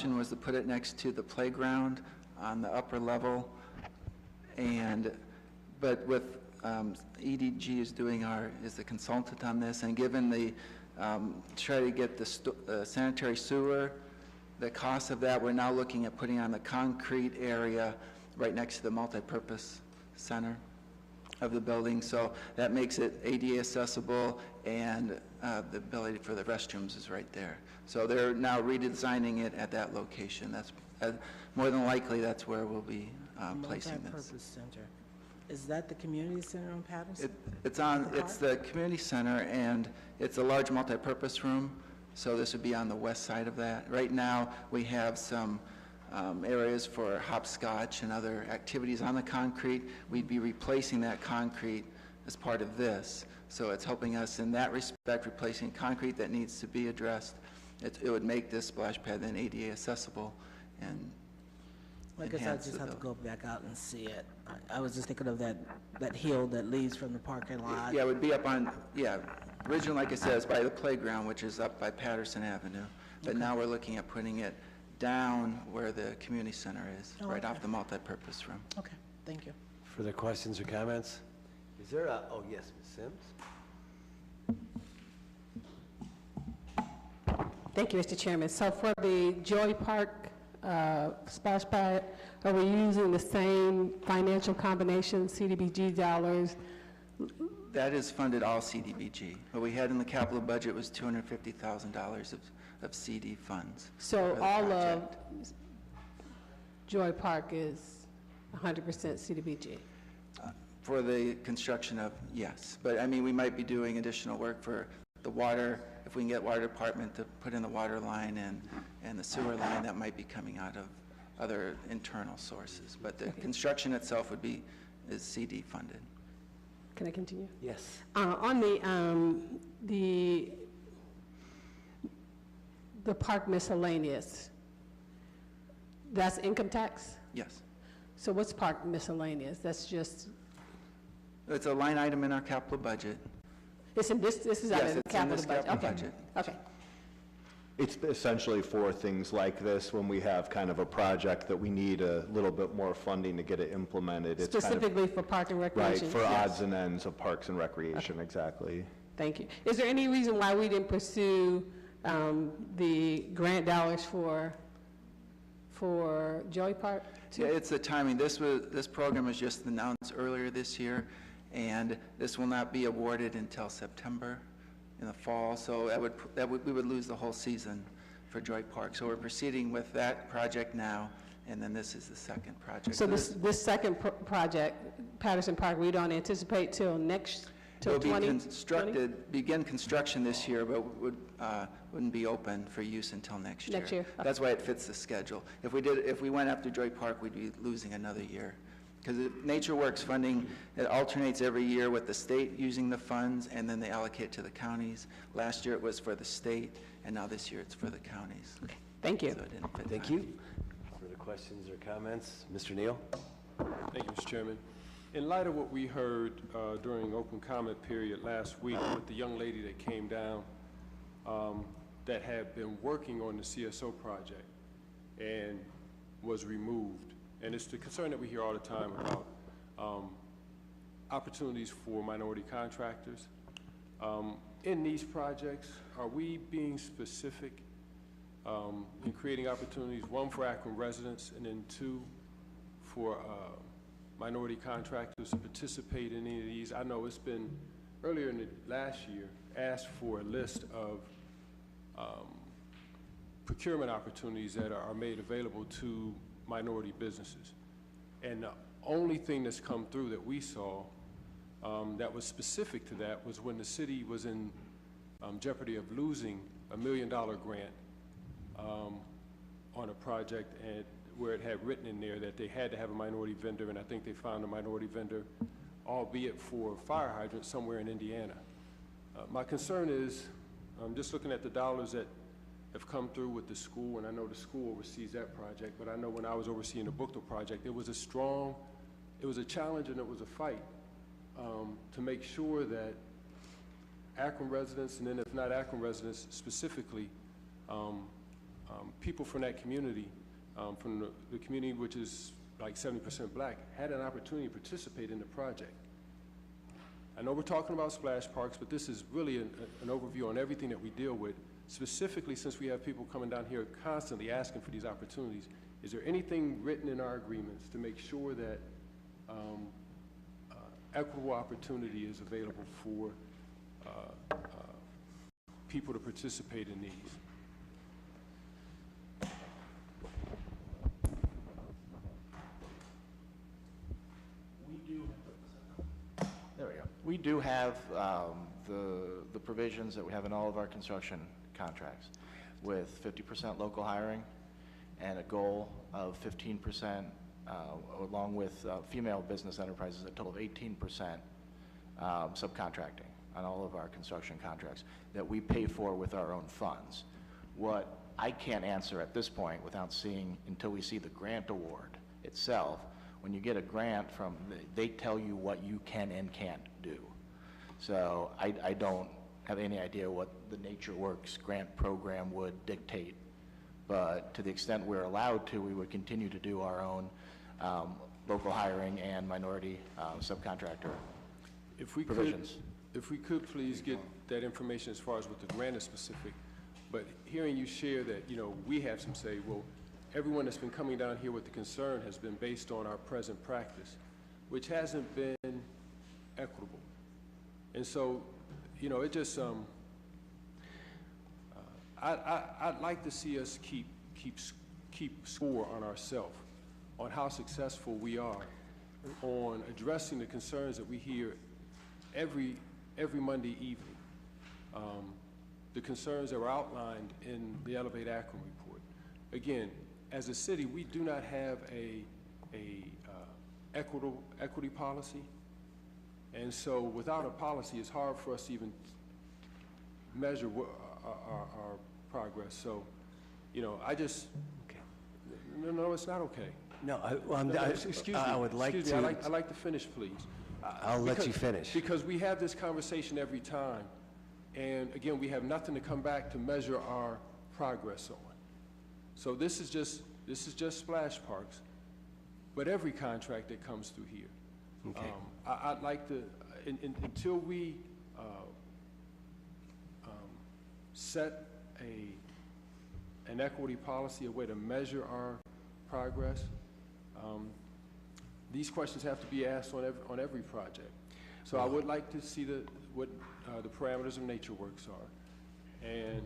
option was to put it next to the playground on the upper level, but with EDG is the consultant on this, and given the try to get the sanitary sewer, the cost of that, we're now looking at putting on the concrete area right next to the multipurpose center of the building. So that makes it ADA accessible, and the ability for the restrooms is right there. So they're now redesigning it at that location. That's more than likely that's where we'll be placing this. Multipurpose center. Is that the community center on Patterson? It's the community center, and it's a large multipurpose room. So this would be on the west side of that. Right now, we have some areas for hopscotch and other activities on the concrete. We'd be replacing that concrete as part of this. So it's helping us in that respect, replacing concrete that needs to be addressed. It would make this splash pad then ADA accessible and I guess I just have to go back out and see it. I was just thinking of that hill that leads from the parking lot. Yeah, it would be up on, originally, like I said, it's by the playground, which is up by Patterson Avenue. But now we're looking at putting it down where the community center is, right off the multipurpose room. Okay, thank you. Further questions or comments? Is there oh yes, Ms. Sims? Thank you, Mr. Chairman. So for the Joy Park splash pad, are we using the same financial combination, CDBG dollars? That is funded all CDBG. What we had in the capital budget was $250,000 of CD funds. So all of Joy Park is 100% CDBG? For the construction of, yes. But I mean, we might be doing additional work for the water, if we can get water department to put in the water line and the sewer line, that might be coming out of other internal sources. But the construction itself is CD funded. Can I continue? Yes. On the park miscellaneous, that's income tax? Yes. So what's park miscellaneous? That's just... It's a line item in our capital budget. This is out of the capital budget. Okay. It's essentially for things like this when we have kind of a project that we need a little bit more funding to get it implemented. It's specifically kind of, for park and recreation? Right, for odds and ends of parks and recreation, exactly. Thank you. Is there any reason why we didn't pursue the grant dollars for Joy Park too? Yeah, it's the timing. This program was just announced earlier this year, and this will not be awarded until September in the fall. So we would lose the whole season for Joy Park. So we're proceeding with that project now, and then this is the second project. So this second project, Patterson Park, we don't anticipate till next. Till begin construction this year, but wouldn't be open for use until next year. Next year. Okay. That's why it fits the schedule. If we went after Joy Park, we'd be losing another year. Because Nature Works funding, it alternates every year with the state using the funds, and then they allocate to the counties. Last year it was for the state, and now this year it's for the counties. Okay. Thank you. So it didn't fit. Thank you. Further questions or comments? Mr. Neal? Thank you, Mr. Chairman. In light of what we heard during open comment period last week with the young lady that came down that had been working on the CSO project and was removed, and it's the concern that we hear all the time about opportunities for minority contractors. In these projects, are we being specific in creating opportunities, one for Akron residents and then two for minority contractors to participate in any of these? I know it's been, earlier in the last year, asked for a list of procurement opportunities that are made available to minority businesses. And the only thing that's come through that we saw that was specific to that was when the city was in jeopardy of losing $1 million grant on a project, and where it had written in there that they had to have a minority vendor, and I think they found a minority vendor, albeit for fire hydrants somewhere in Indiana. My concern is, just looking at the dollars that have come through with the school, and I know the school oversees that project, but I know when I was overseeing the Bookto project, it was a challenge and it was a fight to make sure that Akron residents, and then if not Akron residents specifically, people from that community, from the community which is like 70% black, had an opportunity to participate in the project. I know we're talking about splash parks, but this is really an overview on everything that we deal with, specifically since we have people coming down here constantly asking for these opportunities. Is there anything written in our agreements to make sure that equitable opportunity is available for people to participate in these? There we go. We do have the provisions that we have in all of our construction contracts with 50% local hiring and a goal of 15%, along with female business enterprises, a total of 18% subcontracting on all of our construction contracts that we pay for with our own funds. What I can't answer at this point without seeing, until we see the grant award itself, when you get a grant from, they tell you what you can and can't do. So I don't have any idea what the NatureWorks grant program would dictate, but to the extent we're allowed to, we would continue to do our own local hiring and minority subcontractor provisions. If we could please get that information as far as what the grant is specific, but hearing you share that, you know, we have some say, well, everyone that's been coming down here with the concern has been based on our present practice, which hasn't been equitable. And so, you know, it just, I'd like to see us keep score on ourselves, on how successful we are on addressing the concerns that we hear every Monday evening. The concerns that were outlined in the Elevate Akron report. Again, as a city, we do not have a equity policy, and so without a policy, it's hard for us to even measure our progress. So, you know, I just, okay. No, it's not okay. No, Excuse me. I would like Excuse to. me, I'd like to finish, please. I'll let you finish. Because we have this conversation every time, and again, we have nothing to come back to measure our progress on. So this is just splash parks, but every contract that comes through here. Okay. I'd like to, until we set an equity policy, a way to measure our progress, these questions have to be asked on every project. So I would like to see what the parameters of NatureWorks are, and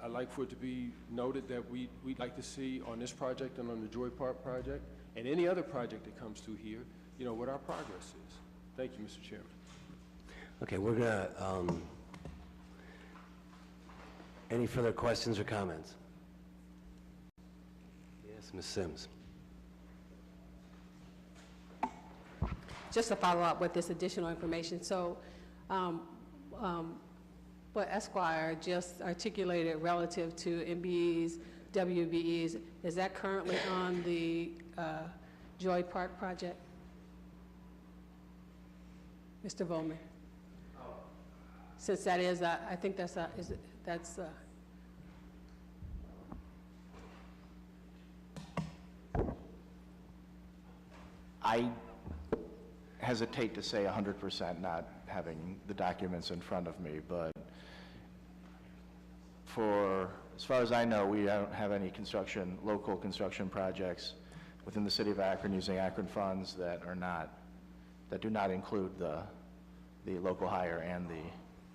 I'd like for it to be noted that we'd like to see on this project and on the Joy Park project and any other project that comes through here, you know, what our progress is. Thank you, Mr. Chairman. Okay, we're gonna, any further questions or comments? Yes, Ms. Sims. Just to follow up with this additional information, so what Esquire just articulated relative to MBEs, WBEs, is that currently on the Joy Park project? Mr. Volman? Since that is, I think that's, I hesitate to say 100%, not having the documents in front of me, but as far as I know, we don't have any local construction projects within the city of Akron using Akron funds that do not include the local hire and the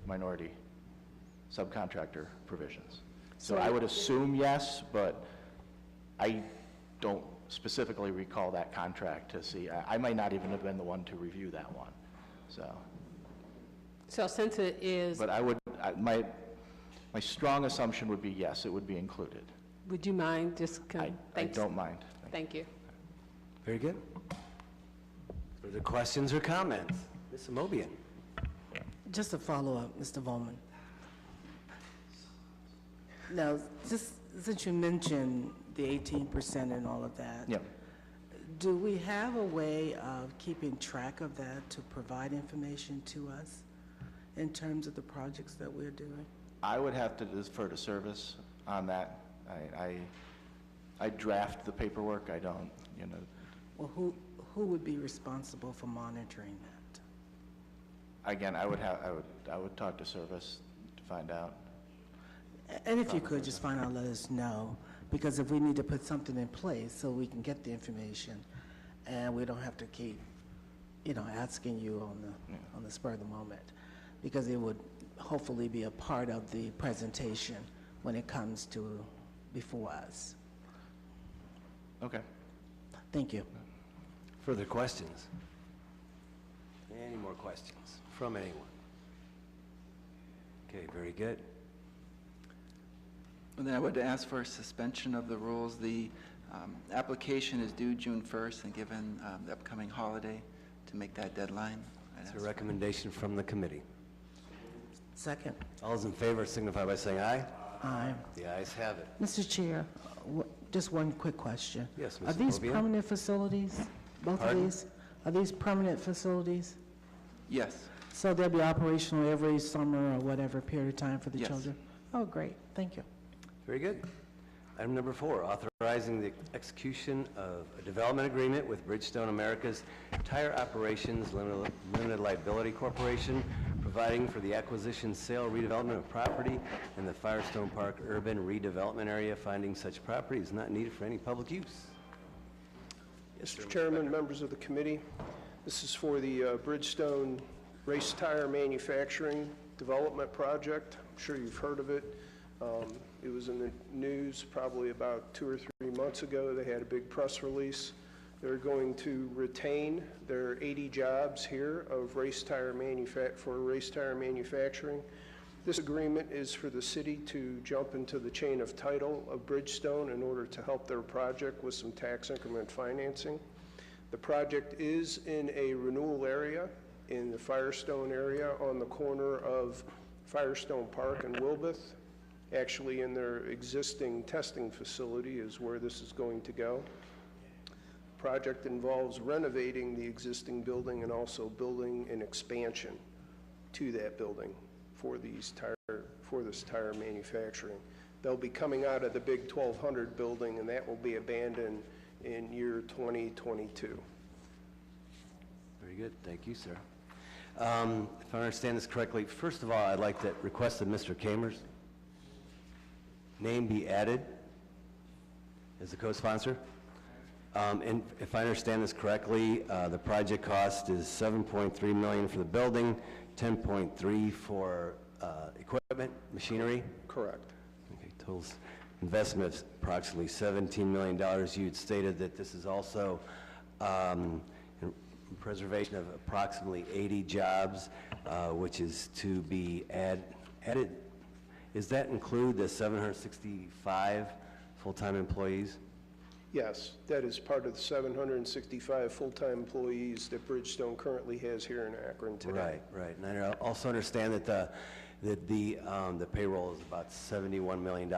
minority subcontractor provisions. So I would assume yes, but I don't specifically recall that contract to see. I might not even have been the one to review that one. So since it is... But my strong assumption would be yes, it would be included. Would you mind just... I don't mind. Thank you. Very good. Further questions or comments? Ms. Amobian. Just a follow-up, Mr. Volman. Now, just since you mentioned the 18% and all of that, Yep. do we have a way of keeping track of that to provide information to us in terms of the projects that we're doing? I would have to defer to service on that. I draft the paperwork, I don't, you know. Well, who would be responsible for monitoring that? Again, I would talk to service to find out. And if you could, just find out, let us know, because if we need to put something in place so we can get the information, and we don't have to keep, asking you on the spur of the moment, because it would hopefully be a part of the presentation when it comes to before us. Okay. Thank you. Further questions? Any more questions from anyone? Okay, very good. And then I would ask for a suspension of the rules. The application is due June 1st, and given the upcoming holiday, to make that deadline. It's a recommendation from the committee. Second. All those in favor signify by saying aye. Aye. The ayes have it. Mr. Chair, just one quick question. Yes, Ms. Are these Ovian? permanent facilities? Both Pardon? of these? Are these permanent facilities? Yes. So they'll be operational every summer or whatever period of time for the Yes. children? Oh, great. Thank you. Very good. Item number 4, authorizing the execution of a development agreement with Bridgestone America's Tire Operations Limited Liability Corporation, providing for the acquisition, sale, redevelopment of property in the Firestone Park urban redevelopment area, finding such property is not needed for any public use. Mr. Chairman, members of the committee, this is for the Bridgestone Race Tire Manufacturing Development Project. I'm sure you've heard of it. It was in the news probably about 2 or 3 months ago. They had a big press release. They're going to retain their 80 jobs here of race tire manufacturing. This agreement is for the city to jump into the chain of title of Bridgestone in order to help their project with some tax increment financing. The project is in a renewal area in the Firestone area on the corner of Firestone Park and Wilbeth. Actually, in their existing testing facility is where this is going to go. The project involves renovating the existing building and also building an expansion to that building for this tire manufacturing. They'll be coming out of the big 1200 building, and that will be abandoned in year 2022. Very good. Thank you, sir. If I understand this correctly, first of all, I'd like to request that Mr. Kamers' name be added as a co-sponsor. And if I understand this correctly, the project cost is $7.3 million for the building, $10.3 for equipment, machinery. Correct. Okay, total investment of approximately $17 million. You had stated that this is also in preservation of approximately 80 jobs, which is to be added. Does that include the 765 full-time employees? Yes, that is part of the 765 full-time employees that Bridgestone currently has here in Akron today. Right. And I also understand that the payroll is about $71 million,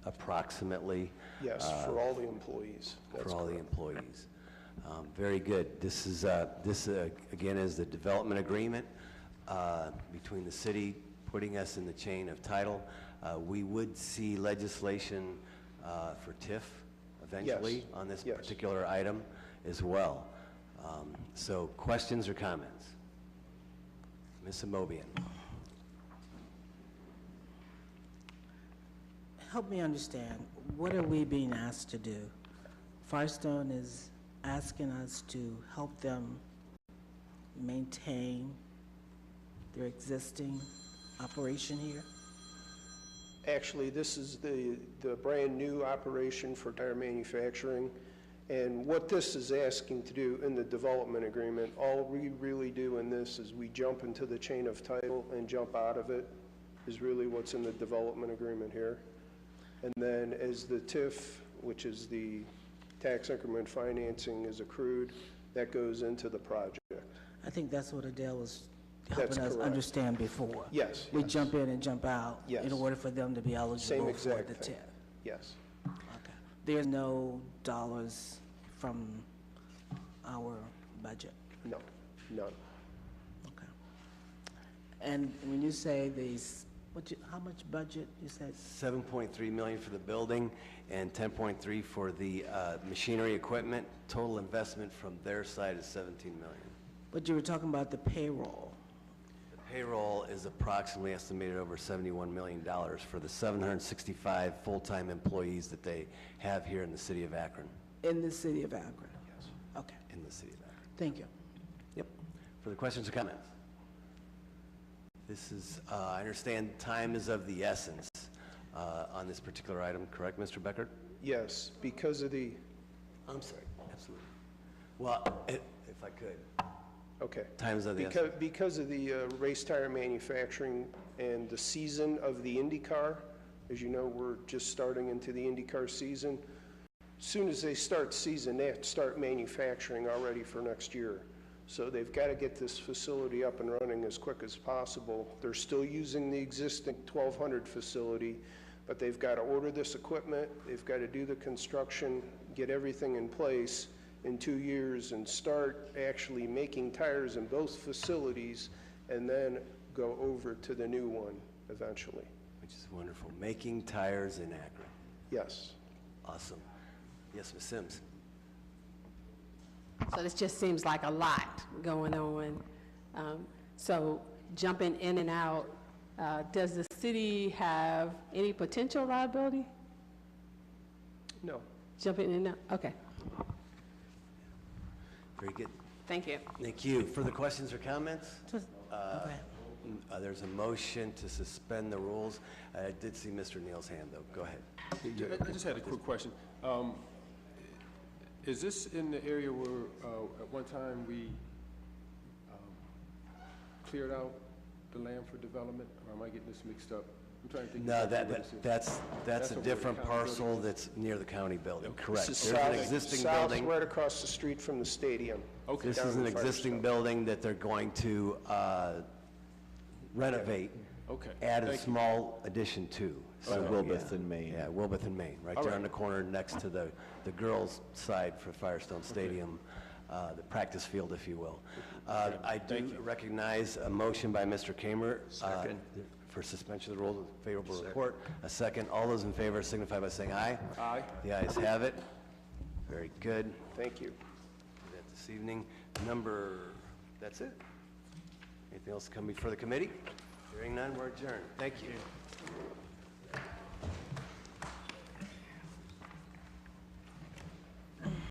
approximately. Yes, for all the employees. That's For all the correct. employees. Very good. This again is the development agreement between the city, putting us in the chain of title. We would see legislation for TIF eventually Yes. on this Yes. particular item as well. So questions or comments? Ms. Amobian. Help me understand, what are we being asked to do? Firestone is asking us to help them maintain their existing operation here? Actually, this is the brand-new operation for tire manufacturing, and what this is asking to do in the development agreement, all we really do in this is we jump into the chain of title and jump out of it, is really what's in the development agreement here. And then as the TIF, which is the tax increment financing, is accrued, that goes into the project. I think that's what Adele was That's helping us correct. understand before. Yes, We yes. jump in and jump out Yes. in order for them to be Same eligible for exact the thing. TIF. Yes. Okay. There's no dollars from our budget? No, none. Okay. And when you say the How much budget you said? 7.3 million for the building and 10.3 for the machinery equipment. Total investment from their side is 17 million. But you were talking about the payroll. The payroll is approximately estimated over $71 million for the 765 full-time employees that they have here in the city of Akron. In the city of Akron? Yes. Okay, In the city of Akron. thank you. Yep. Further questions or comments? This is, I understand time is of the essence on this particular item, correct, Mr. Beckert? Yes, because of the, I'm sorry, absolutely. Well, if I could, okay. time is of the essence. Because of the race tire manufacturing and the season of the IndyCar, as you know, we're just starting into the IndyCar season. As soon as they start season, they have to start manufacturing already for next year. So they've got to get this facility up and running as quick as possible. They're still using the existing 1,200 facility, but they've got to order this equipment, they've got to do the construction, get everything in place in 2 years, and start actually making tires in both facilities, and then go over to the new one eventually. Which is wonderful. Making tires in Akron. Yes. Awesome. Yes, Ms. Sims. So this just seems like a lot going on. So jumping in and out, does the city have any potential liability? No. Jumping in and out? Okay, Very good. thank you. Thank you. Further questions or comments? Okay. There's a motion to suspend the rules. I did see Mr. Neal's hand, though. Go ahead. I just had a quick question. Is this in the area where at one time we cleared out the land for development, or am I getting this mixed up? I'm trying to think. No, exactly where this is. that's a over different the county parcel building? that's near the county building, Okay. correct. This is There's an south- existing south, building. right across the street from the stadium. Okay. This down is in an the existing Firestone. building that they're going to renovate, Okay. add a Thank you. small addition to. By So, Wilbeth yeah. and Main. Yeah, Wilbeth and Main, right All there right. on the corner next to the girls' side for Firestone Stadium, the practice field, if you will. I do recognize a motion by Mr. Kamer for suspension of the rules with favorable report. A second. All those in favor signify by saying aye. Aye. The ayes have it. Very good. Thank you. Do that this evening. That's it. Anything else to come before the committee? Hearing none, we're adjourned. Thank you.